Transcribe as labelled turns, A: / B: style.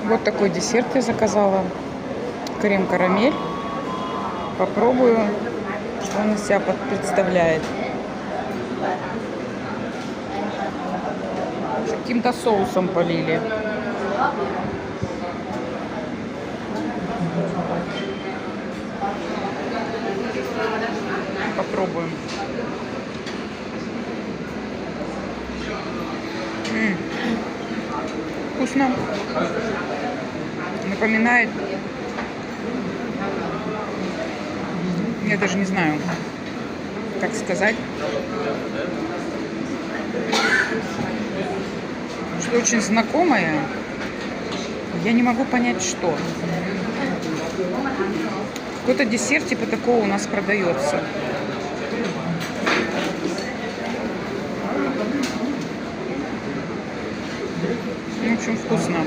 A: Вот такой десерт я заказала. Крем-карамель. Попробую, что он из себя представляет. Каким-то соусом полили. Попробуем. Вкусно. Напоминает, я даже не знаю, как сказать, что очень знакомое. Я не могу понять, что. Какой-то десерт типа такого у нас продается. В общем, вкусно.